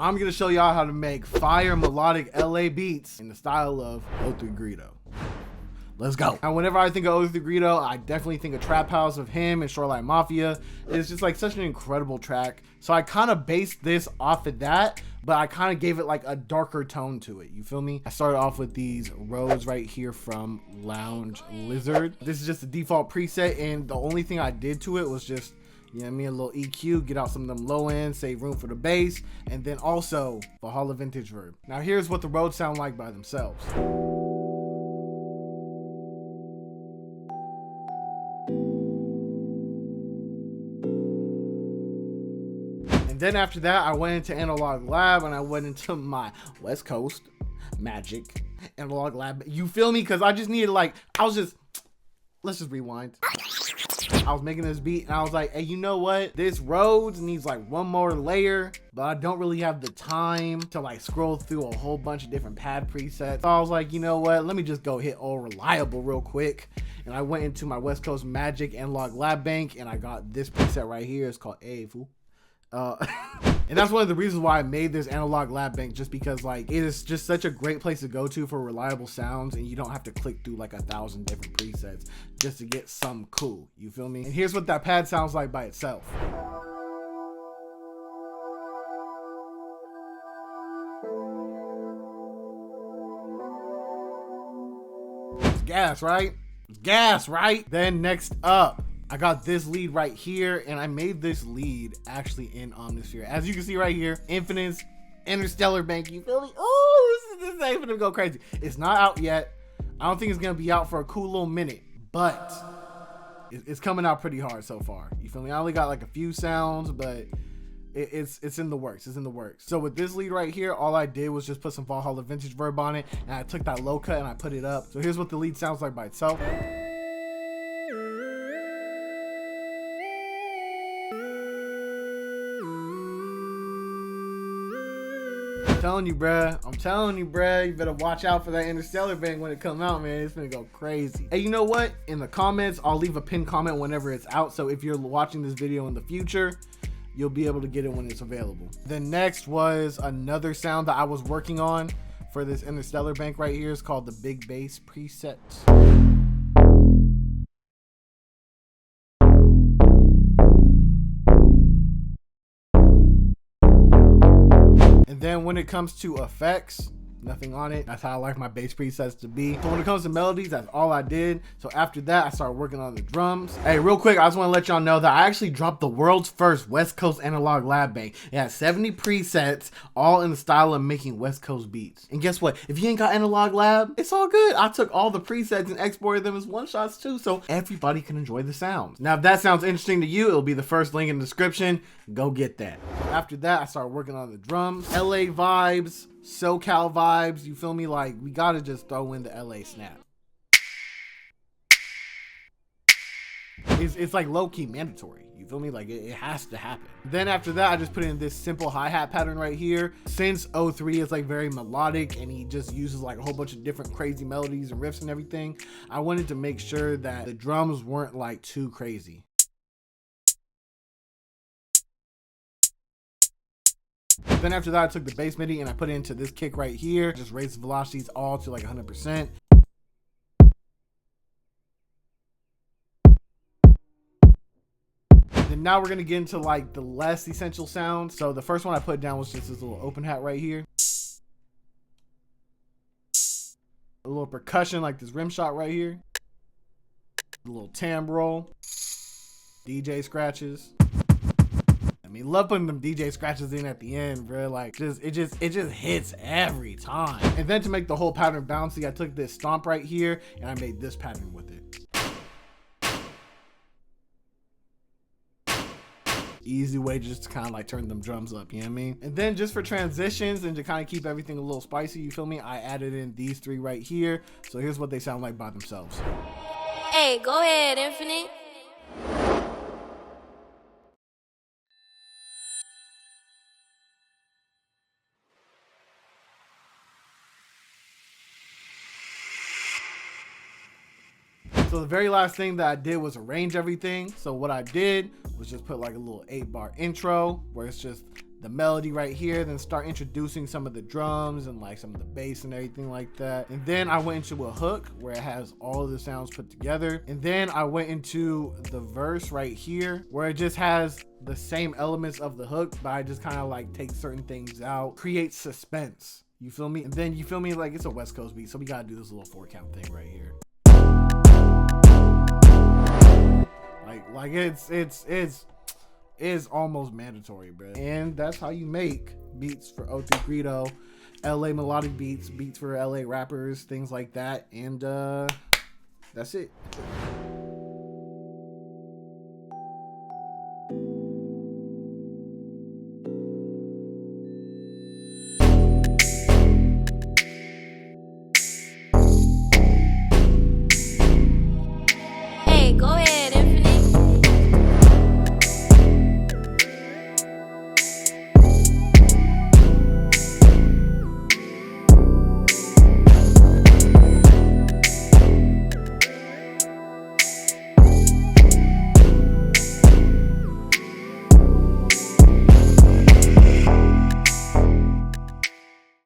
I'm gonna show y'all how to make fire melodic LA beats in the style of 03 Greedo. Let's go. Now, whenever I think of 03 Greedo, I definitely think of Trap House of him and Shoreline Mafia. It's just like such an incredible track. So I kind of based this off of that, but I kind of gave it like a darker tone to it. You feel me? I started off with these roads right here from Lounge Lizard. This is just the default preset, and the only thing I did to it was just, you know what I mean, a little EQ, get out some of them low ends, save room for the bass, and then also Valhalla Vintage Verb. Now here's what the roads sound like by themselves. Then after that, I went into Analog Lab and I went into my West Coast Magic Analog Lab. You feel me? Because I just needed let's just rewind. I was making this beat and I was like, hey, you know what? This Rhodes needs like one more layer, but I don't really have the time to like scroll through a whole bunch of different pad presets. So I was like, you know what? Let me just go hit All Reliable real quick. And I went into my West Coast Magic Analog Lab Bank and I got this preset right here. It's called A Fool. And that's one of the reasons why I made this Analog Lab Bank, just because like it is just such a great place to go to for reliable sounds, and you don't have to click through like 1,000 different presets just to get some cool. You feel me? And here's what that pad sounds like by itself. It's gas, right? It's gas, right? Then next up, I got this lead right here, and I made this lead actually in Omnisphere. As you can see right here, Infinite's Interstellar Bank. You feel me? Oh, this ain't gonna go crazy. It's not out yet. I don't think it's gonna be out for a cool little minute, but it's coming out pretty hard so far. You feel me? I only got like a few sounds, but it's in the works. It's in the works. So with this lead right here, all I did was just put some Valhalla Vintage Verb on it, and I took that low cut and I put it up. So here's what the lead sounds like by itself. I'm telling you, bruh, you better watch out for that Interstellar Bank when it come out, man. It's gonna go crazy. Hey, you know what? In the comments, I'll leave a pinned comment whenever it's out. So if you're watching this video in the future, you'll be able to get it when it's available. Then next was another sound that I was working on for this Interstellar Bank right here. It's called the Big Bass Preset. Then when it comes to effects, nothing on it. That's how I like my bass presets to be. So when it comes to melodies, that's all I did. So after that, I started working on the drums. Hey, real quick, I just want to let y'all know that I actually dropped the world's first West Coast Analog Lab Bank. It has 70 presets, all in the style of making West Coast beats. And guess what? If you ain't got Analog Lab, it's all good. I took all the presets and exported them as one-shots too, so everybody can enjoy the sounds. Now, if that sounds interesting to you, it'll be the first link in the description. Go get that. After that, I started working on the drums. LA vibes, SoCal vibes, you feel me? Like, we gotta just throw in the LA snap. It's like low-key mandatory, you feel me? Like, it has to happen. Then after that, I just put in this simple hi-hat pattern right here. Since 03 is like very melodic and he just uses like a whole bunch of different crazy melodies and riffs and everything, I wanted to make sure that the drums weren't like too crazy. Then after that, I took the bass MIDI and I put it into this kick right here. Just raised the velocities all to like 100%. Then now we're gonna get into like the less essential sounds. So the first one I put down was just this little open hat right here. A little percussion like this rim shot right here. A little tam roll. DJ scratches. I mean, love putting them DJ scratches in at the end, bro. Like, it just hits every time. And then to make the whole pattern bouncy, I took this stomp right here and I made this pattern with it. Easy way just to kind of like turn them drums up, you know what I mean? And then just for transitions and to kind of keep everything a little spicy, you feel me? I added in these three right here. So here's what they sound like by themselves. Hey, go ahead, Infinite. So the very last thing that I did was arrange everything. So what I did was just put like a little 8-bar intro where it's just the melody right here, then start introducing some of the drums and like some of the bass and everything like that. And then I went into a hook where it has all of the sounds put together. And then I went into the verse right here where it just has the same elements of the hook, but I just kind of like take certain things out, create suspense. You feel me? And then you feel me, like it's a West Coast beat, so we gotta do this little 4-count thing right here. Like it's almost mandatory, bro. And that's how you make beats for O3 Greedo, LA melodic beats for LA rappers, things like that. And that's it.